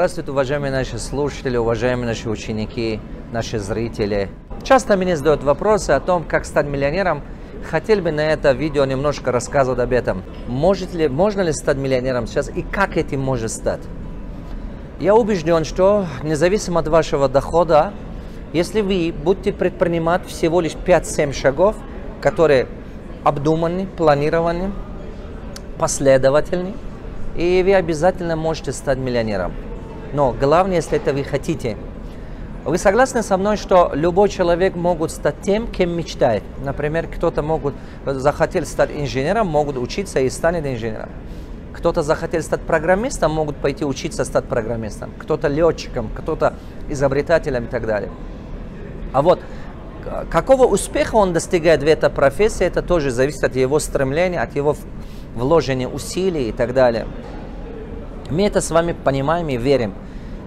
Здравствуйте, уважаемые наши слушатели, уважаемые наши ученики, наши зрители. Часто мне задают вопросы о том, как стать миллионером. Хотел бы на это видео немножко рассказывать об этом. Можно ли стать миллионером сейчас и как этим можно стать? Я убежден, что независимо от вашего дохода, если вы будете предпринимать всего лишь 5-7 шагов, которые обдуманы, планированы, последовательны, и вы обязательно можете стать миллионером. Но главное, если это вы хотите. Вы согласны со мной, что любой человек может стать тем, кем мечтает? Например, кто-то захотел стать инженером, могут учиться и станет инженером. Кто-то захотел стать программистом, могут пойти учиться стать программистом. Кто-то летчиком, кто-то изобретателем и так далее. А вот какого успеха он достигает в этой профессии, это тоже зависит от его стремления, от его вложения усилий и так далее. Мы это с вами понимаем и верим.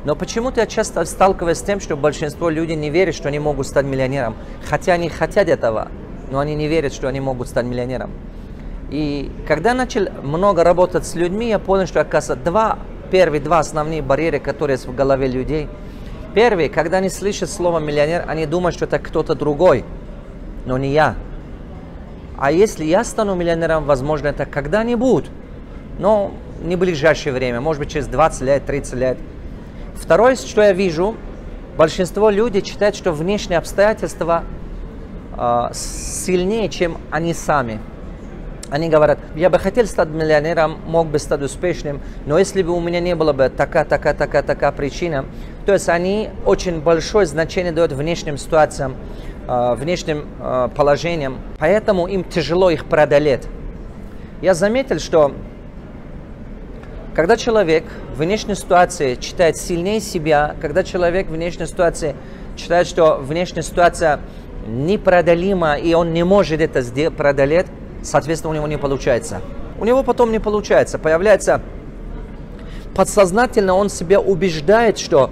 Но почему-то я часто сталкиваюсь с тем, что большинство людей не верят, что они могут стать миллионером. Хотя они хотят этого, но они не верят, что они могут стать миллионером. И когда начал много работать с людьми, я понял, что, оказывается, первые два основные барьеры, которые есть в голове людей. Первый, когда они слышат слово миллионер, они думают, что это кто-то другой, но не я. А если я стану миллионером, возможно, это когда-нибудь, но не в ближайшее время, может быть, через 20 лет, 30 лет. Второе, что я вижу, большинство людей считают, что внешние обстоятельства сильнее, чем они сами. Они говорят, я бы хотел стать миллионером, мог бы стать успешным, но если бы у меня не было бы такая причина, то есть они очень большое значение дают внешним ситуациям, внешним положениям, поэтому им тяжело их преодолеть. Я заметил, что когда человек в внешней ситуации считает сильнее себя, когда человек в внешней ситуации считает, что внешняя ситуация непреодолима и он не может это преодолеть, соответственно, у него не получается. У него потом не получается. Появляется подсознательно, он себя убеждает, что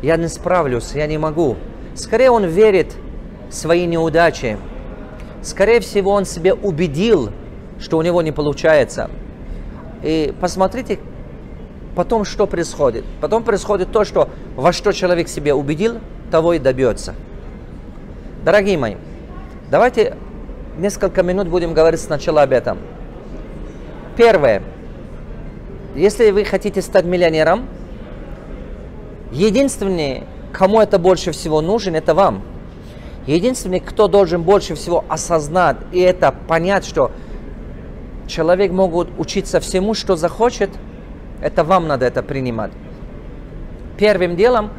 я не справлюсь, я не могу. Скорее он верит в свои неудачи. Скорее всего, он себя убедил, что у него не получается. И посмотрите потом, что происходит. Потом происходит то, что во что человек себя убедил, того и добьется. Дорогие мои, давайте несколько минут будем говорить сначала об этом. Первое. Если вы хотите стать миллионером, единственный, кому это больше всего нужен, это вам. Единственный, кто должен больше всего осознать и это понять, что человек может учиться всему, что захочет, это вам надо это принимать. Первым делом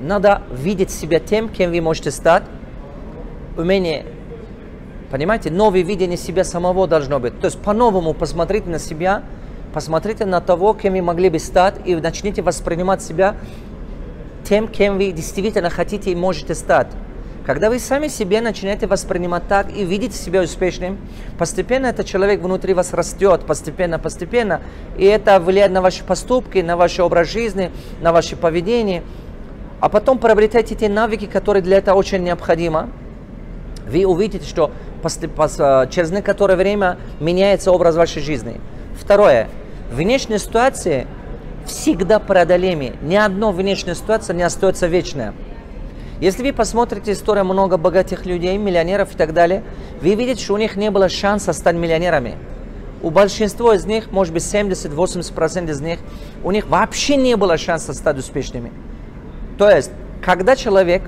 надо видеть себя тем, кем вы можете стать. Умение, понимаете, новое видение себя самого должно быть. То есть по-новому посмотрите на себя, посмотрите на того, кем вы могли бы стать, и начните воспринимать себя тем, кем вы действительно хотите и можете стать. Когда вы сами себе начинаете воспринимать так и видите себя успешным, постепенно этот человек внутри вас растет, постепенно, и это влияет на ваши поступки, на ваш образ жизни, на ваше поведение. А потом приобретайте те навыки, которые для этого очень необходимы. Вы увидите, что через некоторое время меняется образ вашей жизни. Второе. Внешние ситуации всегда преодолимы. Ни одна внешняя ситуация не остается вечной. Если вы посмотрите историю много богатых людей, миллионеров и так далее, вы видите, что у них не было шанса стать миллионерами. У большинства из них, может быть 70-80% из них, у них вообще не было шанса стать успешными. То есть, когда человек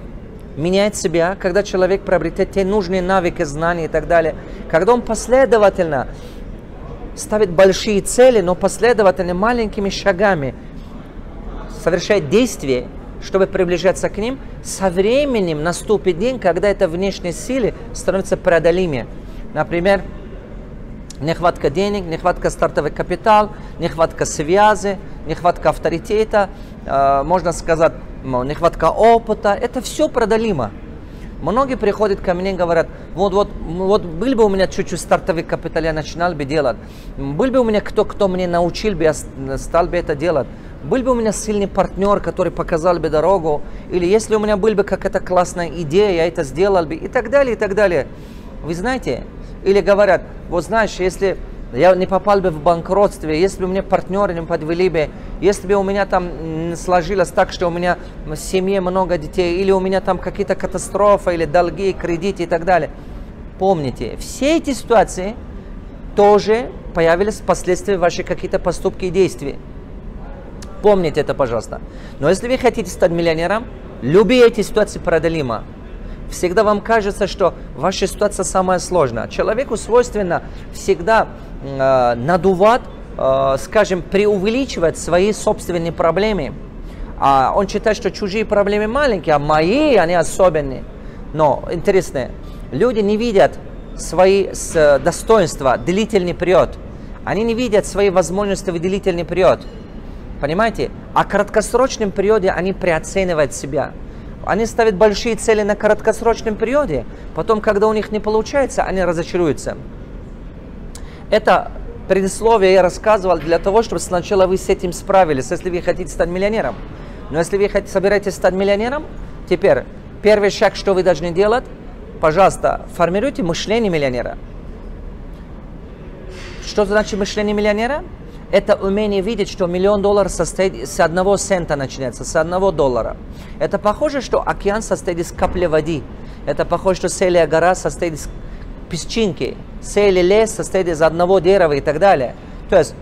меняет себя, когда человек приобретает те нужные навыки, знания и так далее, когда он последовательно ставит большие цели, но последовательно маленькими шагами совершает действия, чтобы приближаться к ним, со временем наступит день, когда это внешние силы становятся преодолимыми. Например, нехватка денег, нехватка стартовый капитал, нехватка связи, нехватка авторитета, можно сказать, нехватка опыта. Это все преодолимо. Многие приходят ко мне и говорят, вот был бы у меня чуть-чуть стартовый капитал, я начинал бы делать. Был бы у меня кто мне научил бы, я стал бы это делать. Был бы у меня сильный партнер, который показал бы дорогу, или если у меня была бы какая-то классная идея, я это сделал бы, и так далее, и так далее. Вы знаете, или говорят, вот знаешь, если я не попал бы в банкротство, если бы у меня партнеры не подвели бы, если бы у меня там сложилось так, что у меня в семье много детей, или у меня там какие-то катастрофы, или долги, кредиты и так далее. Помните, все эти ситуации тоже появились впоследствии ваши какие-то поступки и действия. Помните это, пожалуйста. Но если вы хотите стать миллионером, любые эти ситуации преодолимы. Всегда вам кажется, что ваша ситуация самая сложная. Человеку свойственно всегда надувать, скажем, преувеличивать свои собственные проблемы. Он считает, что чужие проблемы маленькие, а мои, они особенные. Но интересно, люди не видят свои достоинства в длительный период. Они не видят свои возможности в длительный период. Понимаете? А в краткосрочном периоде они переоценивают себя. Они ставят большие цели на краткосрочном периоде, потом, когда у них не получается, они разочаруются. Это предисловие я рассказывал для того, чтобы сначала вы с этим справились, если вы хотите стать миллионером. Но если вы собираетесь стать миллионером, теперь первый шаг, что вы должны делать, пожалуйста, формируйте мышление миллионера. Что значит мышление миллионера? Это умение видеть, что $1 миллион состоит с 1 цента начинается, с $1. Это похоже, что океан состоит из капли воды. Это похоже, что целая гора состоит из песчинки. Целый лес состоит из одного дерева и так далее. То есть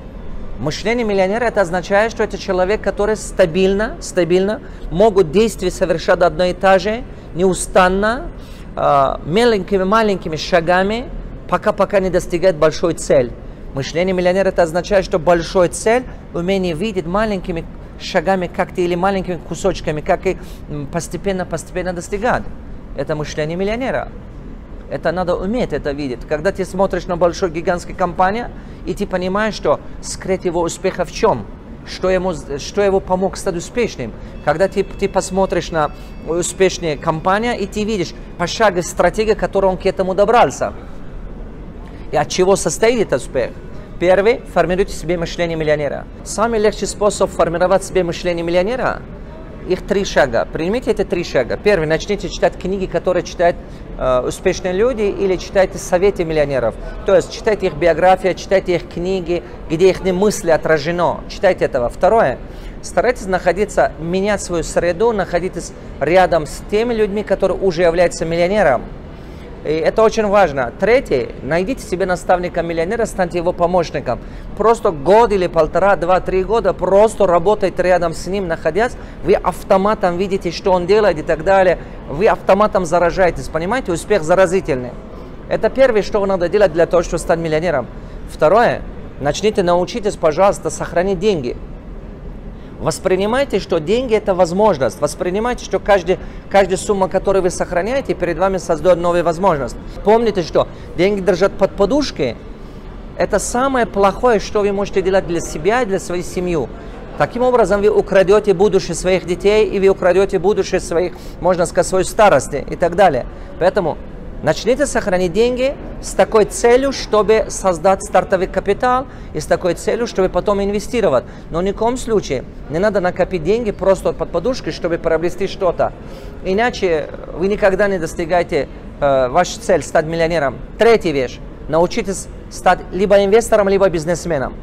мышление миллионера это означает, что это человек, который стабильно могут действия совершать одно и то же, неустанно, маленькими шагами, пока не достигает большой цели. Мышление миллионера это означает, что большой цель, умение видеть маленькими шагами как-то или маленькими кусочками, как и постепенно достигать. Это мышление миллионера. Это надо уметь это видеть. Когда ты смотришь на большую гигантскую компанию, и ты понимаешь, что секрет его успеха в чем? Что его помог стать успешным? Когда ты посмотришь на успешную компанию, и ты видишь пошаговую стратегию, которой он к этому добрался. И от чего состоит этот успех? Первый, формируйте себе мышление миллионера. Самый легкий способ формировать себе мышление миллионера, их 3 шага. Примите эти 3 шага. Первый, начните читать книги, которые читают успешные люди, или читайте советы миллионеров. То есть читайте их биографию, читайте их книги, где их мысли отражено. Читайте этого. Второе, старайтесь менять свою среду, находитесь рядом с теми людьми, которые уже являются миллионером. И это очень важно. Третье, найдите себе наставника-миллионера, станьте его помощником. Просто год или 1,5, 2, 3 года просто работайте рядом с ним, находясь. Вы автоматом видите, что он делает и так далее. Вы автоматом заражаетесь. Понимаете, успех заразительный. Это первое, что надо делать для того, чтобы стать миллионером. Второе, научитесь, пожалуйста, сохранить деньги. Воспринимайте, что деньги это возможность. Воспринимайте, что каждая сумма, которую вы сохраняете, перед вами создает новую возможность. Помните, что деньги держат под подушкой. Это самое плохое, что вы можете делать для себя и для своей семьи. Таким образом, вы украдете будущее своих детей, и вы украдете будущее своих, можно сказать, своей старости и так далее. Поэтому начните сохранить деньги с такой целью, чтобы создать стартовый капитал, и с такой целью, чтобы потом инвестировать. Но ни в коем случае не надо накопить деньги просто под подушкой, чтобы приобрести что-то. Иначе вы никогда не достигаете вашу цель стать миллионером. Третья вещь. Научитесь стать либо инвестором, либо бизнесменом.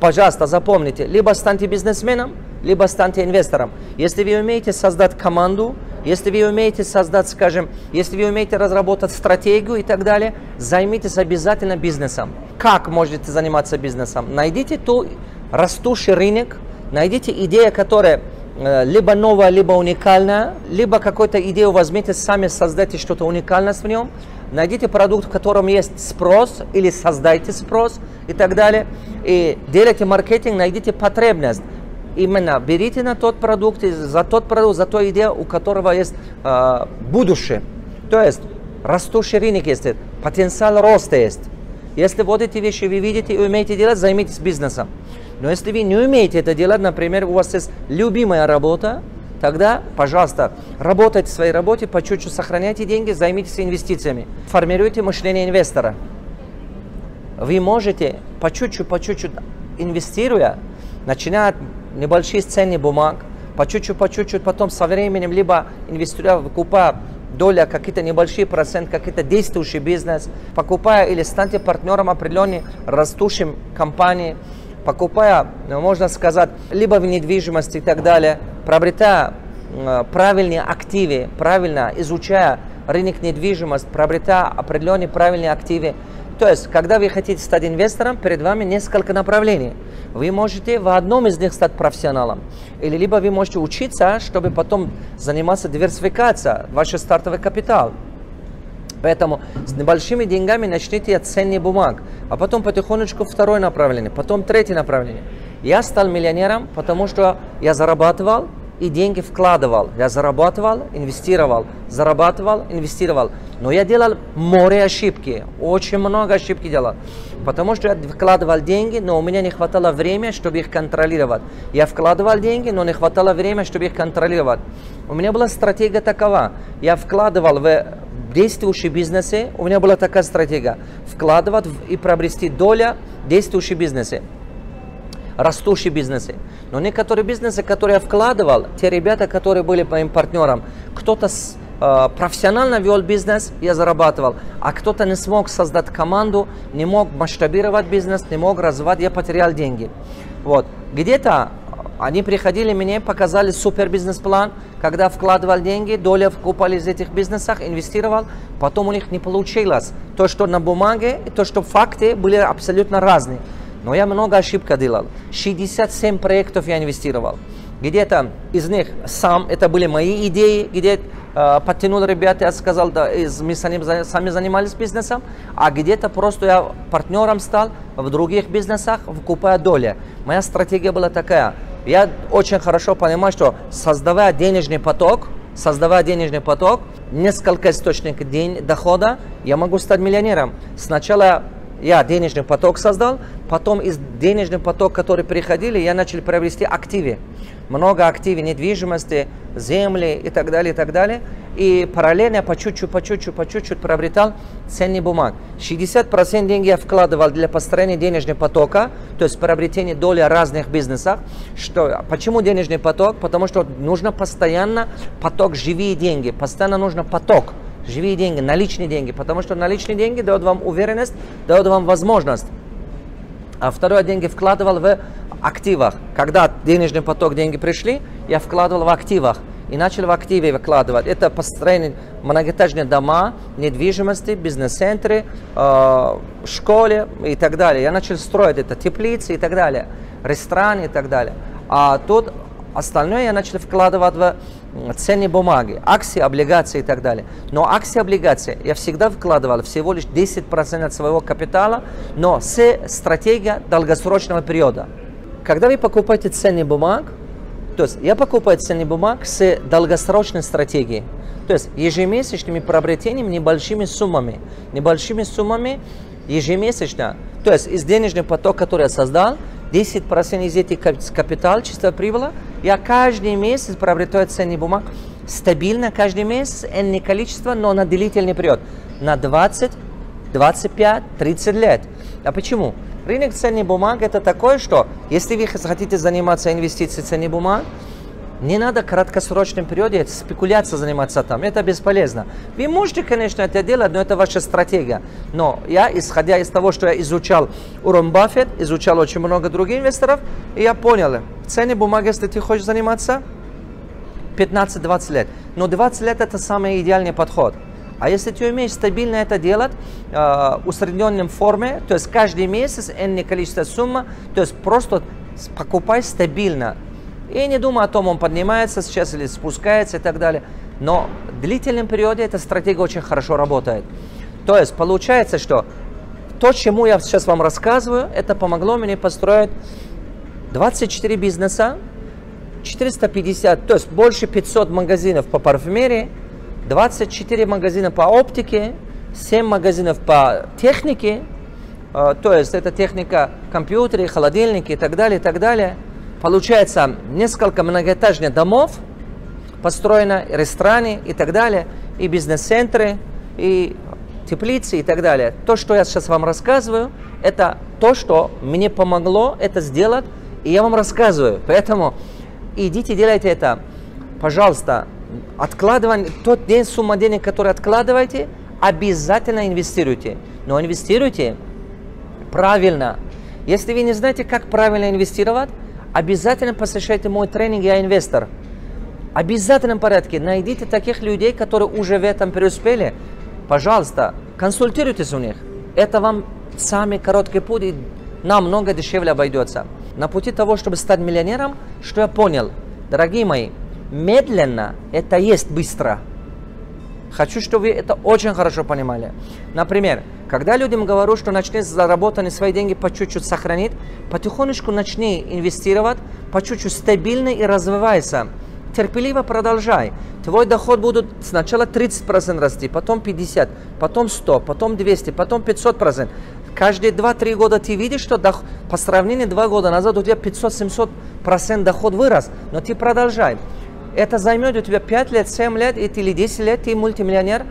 Пожалуйста, запомните, либо станьте бизнесменом, либо станьте инвестором. Если вы умеете создать команду, если вы умеете создать, скажем, если вы умеете разработать стратегию и так далее, займитесь обязательно бизнесом. Как можете заниматься бизнесом? Найдите ту растущий рынок, найдите идею, которая либо новая, либо уникальная, либо какую-то идею возьмите, сами создайте что-то уникальное в нем, найдите продукт, в котором есть спрос, или создайте спрос и так далее, и делайте маркетинг, найдите потребность. Именно берите на тот продукт, за ту идею, у которого есть будущее. То есть растущий рынок есть, потенциал роста есть. Если вот эти вещи вы видите и умеете делать, займитесь бизнесом. Но если вы не умеете это делать, например, у вас есть любимая работа, тогда, пожалуйста, работайте в своей работе, по чуть-чуть сохраняйте деньги, займитесь инвестициями. Формируйте мышление инвестора. Вы можете по чуть-чуть инвестируя, начиная от небольших ценных бумаг, по чуть-чуть, потом со временем, либо инвестируя, выкупая доля, какие-то небольшие процент, какие-то действующий бизнес, покупая или станьте партнером определенной растущей компании, покупая, можно сказать, либо в недвижимости и так далее, приобретая правильные активы, правильно изучая рынок недвижимости, приобретая определенные правильные активы. То есть, когда вы хотите стать инвестором, перед вами несколько направлений. Вы можете в одном из них стать профессионалом. Или либо вы можете учиться, чтобы потом заниматься диверсификацией, ваш стартовый капитал. Поэтому с небольшими деньгами начните от ценных бумаг, а потом потихонечку второе направление, потом третье направление. Я стал миллионером, потому что я зарабатывал и деньги вкладывал. Я зарабатывал, инвестировал, зарабатывал, инвестировал. Но я делал море ошибки, очень много ошибки делал. Потому что я вкладывал деньги, но у меня не хватало времени, чтобы их контролировать. Я вкладывал деньги, но не хватало времени, чтобы их контролировать. У меня была стратегия такова. Я вкладывал в действующие бизнесы, у меня была такая стратегия. Вкладывать и приобрести долю действующих бизнесов. Растущие бизнесы. Но некоторые бизнесы, которые я вкладывал, те ребята, которые были моим партнером, кто-то профессионально вел бизнес, я зарабатывал, а кто-то не смог создать команду, не мог масштабировать бизнес, не мог развивать, я потерял деньги. Вот. Где-то они приходили мне, показали супер бизнес-план, когда вкладывал деньги, доля вкупали из этих бизнесов, инвестировал, потом у них не получилось. То, что на бумаге, и то, что факты были абсолютно разные. Но я много ошибок делал. 67 проектов я инвестировал. Где-то из них сам, это были мои идеи, где подтянул ребята, я сказал, да, мы сами занимались бизнесом, а где-то просто я партнером стал в других бизнесах, вкупая доли. Моя стратегия была такая. Я очень хорошо понимаю, что создавая денежный поток, несколько источников дохода, я могу стать миллионером. Сначала я денежный поток создал, потом из денежного потока, которые приходили, я начал приобрести активы. Много активов, недвижимости, земли и так далее, и так далее. И параллельно по чуть-чуть приобретал ценные бумаги. 60% денег я вкладывал для построения денежного потока, то есть приобретения доли разных бизнесов. Почему денежный поток? Потому что нужно постоянно поток живые деньги, постоянно нужно поток. Живые деньги, наличные деньги, потому что наличные деньги дают вам уверенность, дают вам возможность. А второе, деньги вкладывал в активах. Когда денежный поток, деньги пришли, я вкладывал в активах. И начал в активы выкладывать. Это построение многоэтажных дома, недвижимости, бизнес-центры, школы и так далее. Я начал строить это, теплицы и так далее, рестораны и так далее. А тут остальное я начал вкладывать в ценные бумаги, акции, облигации и так далее. Но акции, облигации я всегда вкладывал всего лишь 10% от своего капитала, но с стратегией долгосрочного периода. Когда вы покупаете ценные бумаги, то есть я покупаю ценные бумаги с долгосрочной стратегией. То есть ежемесячными приобретениями, небольшими суммами ежемесячно. То есть из денежного потока, который я создал, 10% из этих капитала, чистого прибыла, я каждый месяц приобретаю ценные бумаги стабильно, каждый месяц, энное количество, но на длительный период, на 20, 25, 30 лет. А почему? Рынок ценных бумаг это такое, что если вы хотите заниматься инвестициями в ценные бумаги, не надо в краткосрочном периоде спекуляцией заниматься там, это бесполезно. Вы можете, конечно, это делать, но это ваша стратегия. Но я, исходя из того, что я изучал Уоррен Баффет, изучал очень много других инвесторов, и я понял, ценные бумаги, если ты хочешь заниматься, 15-20 лет. Но 20 лет это самый идеальный подход. А если ты умеешь стабильно это делать в усредненном форме, то есть каждый месяц энное количество суммы, то есть просто покупай стабильно. И не думай о том, он поднимается сейчас или спускается и так далее. Но в длительном периоде эта стратегия очень хорошо работает. То есть получается, что то, чему я сейчас вам рассказываю, это помогло мне построить 24 бизнеса, 450, то есть больше 500 магазинов по парфюмерии, 24 магазина по оптике, 7 магазинов по технике, то есть это техника компьютеры, холодильники и так далее, и так далее. Получается несколько многоэтажных домов построено, рестораны и так далее, и бизнес-центры, и теплицы и так далее. То, что я сейчас вам рассказываю, это то, что мне помогло это сделать, и я вам рассказываю. Поэтому идите, делайте это. Пожалуйста, Откладывание, тот день, сумма денег, которую откладываете, обязательно инвестируйте. Но инвестируйте правильно. Если вы не знаете, как правильно инвестировать, обязательно посещайте мой тренинг «Я инвестор». В обязательном порядке найдите таких людей, которые уже в этом преуспели. Пожалуйста, консультируйтесь у них. Это вам самый короткий путь и намного дешевле обойдется. На пути того, чтобы стать миллионером, что я понял? Дорогие мои, медленно это есть быстро. Хочу, чтобы вы это очень хорошо понимали. Например, когда людям говорю, что начни заработанные свои деньги по чуть-чуть сохранить, потихонечку начни инвестировать, по чуть-чуть стабильно и развивайся. Терпеливо продолжай. Твой доход будет сначала 30% расти, потом 50%, потом 100%, потом 200%, потом 500%. Каждые 2-3 года ты видишь, что по сравнению 2 года назад у тебя 500-700% доход вырос, но ты продолжай. Это займет у тебя 5 лет, 7 лет или 10 лет, ты мультимиллионер.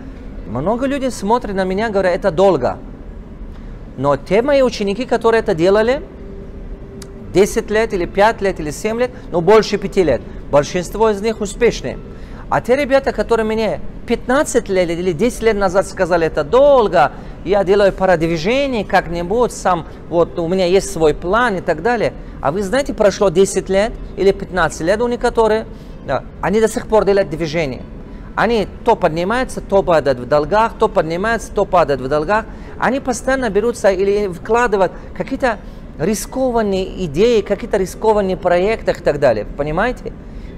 Много людей смотрят на меня и говорят, это долго. Но те мои ученики, которые это делали, 10 лет или 5 лет или 7 лет, но больше 5 лет, большинство из них успешны. А те ребята, которые мне 15 лет или 10 лет назад сказали, это долго, я делаю продвижение как-нибудь, сам, вот у меня есть свой план и так далее. А вы знаете, прошло 10 лет или 15 лет у некоторых, да, они до сих пор делают движение. Они то поднимаются, то падают в долгах, то поднимаются, то падают в долгах. Они постоянно берутся или вкладывают какие-то рискованные идеи, какие-то рискованные проекты и так далее. Понимаете?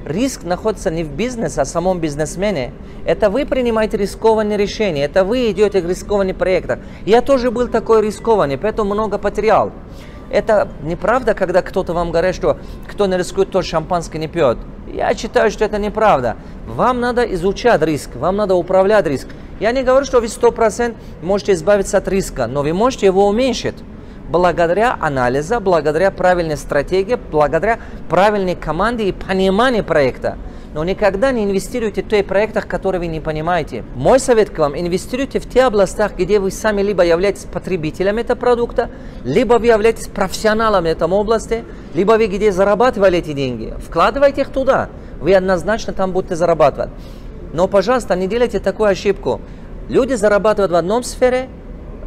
Риск находится не в бизнесе, а в самом бизнесмене. Это вы принимаете рискованные решения, это вы идете к рискованным проектам. Я тоже был такой рискованный, поэтому много потерял. Это неправда, когда кто-то вам говорит, что кто не рискует, тот шампанское не пьет. Я считаю, что это неправда. Вам надо изучать риск, вам надо управлять риском. Я не говорю, что вы 100% можете избавиться от риска, но вы можете его уменьшить. Благодаря анализу, благодаря правильной стратегии, благодаря правильной команде и пониманию проекта. Но никогда не инвестируйте в тех проектах, которые вы не понимаете. Мой совет к вам: инвестируйте в те областях, где вы сами либо являетесь потребителем этого продукта, либо вы являетесь профессионалом в этом области, либо вы где зарабатывали эти деньги. Вкладывайте их туда, вы однозначно там будете зарабатывать. Но, пожалуйста, не делайте такую ошибку. Люди зарабатывают в одном сфере,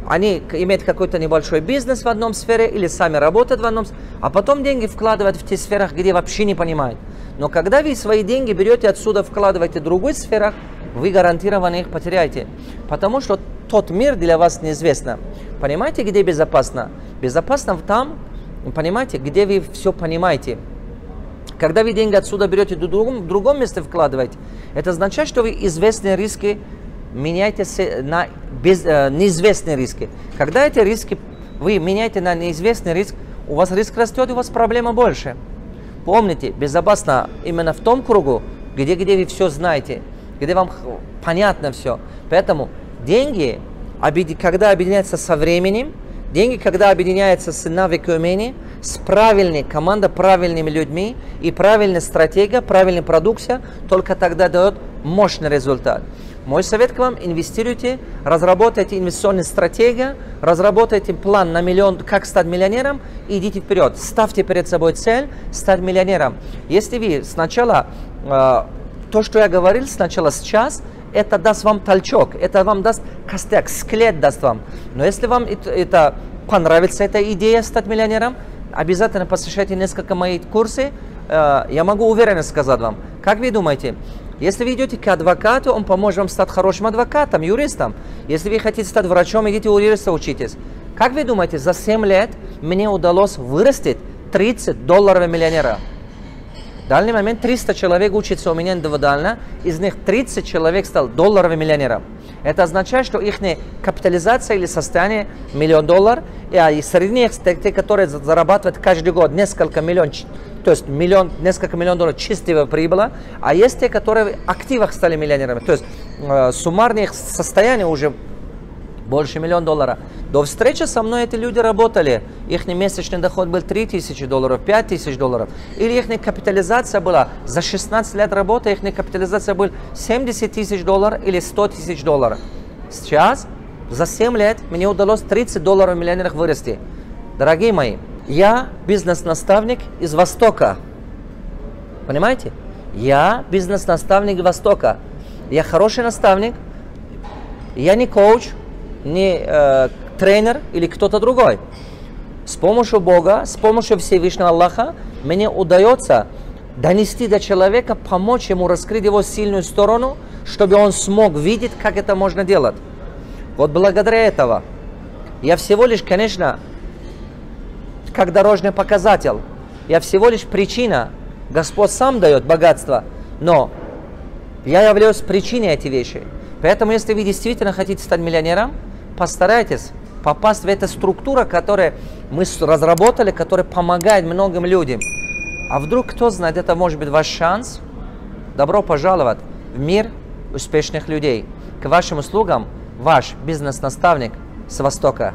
они имеют какой-то небольшой бизнес в одном сфере или сами работают в одном, а потом деньги вкладывают в те сферах, где вообще не понимают. Но когда вы свои деньги берете отсюда, вкладываете в другую сферу, вы гарантированно их потеряете. Потому что тот мир для вас неизвестен. Понимаете, где безопасно? Безопасно там, понимаете, где вы все понимаете. Когда вы деньги отсюда берете в другом месте вкладываете, это означает, что вы известные риски меняете на неизвестные риски. Когда эти риски вы меняете на неизвестный риск, у вас риск растет, у вас проблема больше. Помните, безопасно именно в том кругу, где вы все знаете, где вам понятно все. Поэтому деньги, когда объединяются со временем, деньги, когда объединяются с навыками и умениями, с правильной командой, правильными людьми и правильной стратегией, правильной продукцией, только тогда дает мощный результат. Мой совет к вам: инвестируйте, разработайте инвестиционную стратегию, разработайте план на миллион, как стать миллионером, и идите вперед. Ставьте перед собой цель стать миллионером. Если вы сначала, то, что я говорил сначала сейчас, это даст вам толчок, это вам даст костяк, скелет даст вам. Но если вам это понравится, эта идея стать миллионером, обязательно посещайте несколько моих курсов. Я могу уверенно сказать вам, как вы думаете, если вы идете к адвокату, он поможет вам стать хорошим адвокатом, юристом. Если вы хотите стать врачом, идите у юриста учитесь. Как вы думаете, за 7 лет мне удалось вырастить $30 миллионера? В данный момент 300 человек учатся у меня индивидуально, из них 30 человек стал долларовым миллионером. Это означает, что их капитализация или состояние $1 миллион, и среди них те, которые зарабатывают каждый год несколько миллионов, то есть несколько миллионов долларов чистого прибыла, а есть те, которые в активах стали миллионерами, то есть суммарное их состояние уже больше $1 миллион. До встречи со мной эти люди работали, их месячный доход был $3000, $5000, или их капитализация была за 16 лет работы, их капитализация была $70 тысяч или $100 тысяч. Сейчас за 7 лет мне удалось $30 миллионеров вырасти. Дорогие мои, я бизнес-наставник из Востока. Понимаете? Я бизнес-наставник Востока. Я хороший наставник. Я не коуч, не тренер или кто-то другой. С помощью Бога, с помощью Всевышнего Аллаха мне удается донести до человека, помочь ему раскрыть его сильную сторону, чтобы он смог видеть, как это можно делать. Вот благодаря этого я всего лишь, конечно, как дорожный показатель, я всего лишь причина. Господь сам дает богатство, но я являюсь причиной этих вещей. Поэтому, если вы действительно хотите стать миллионером, постарайтесь попасть в эту структуру, которую мы разработали, которая помогает многим людям. А вдруг, кто знает, это может быть ваш шанс. Добро пожаловать в мир успешных людей. К вашим услугам ваш бизнес-наставник с Востока.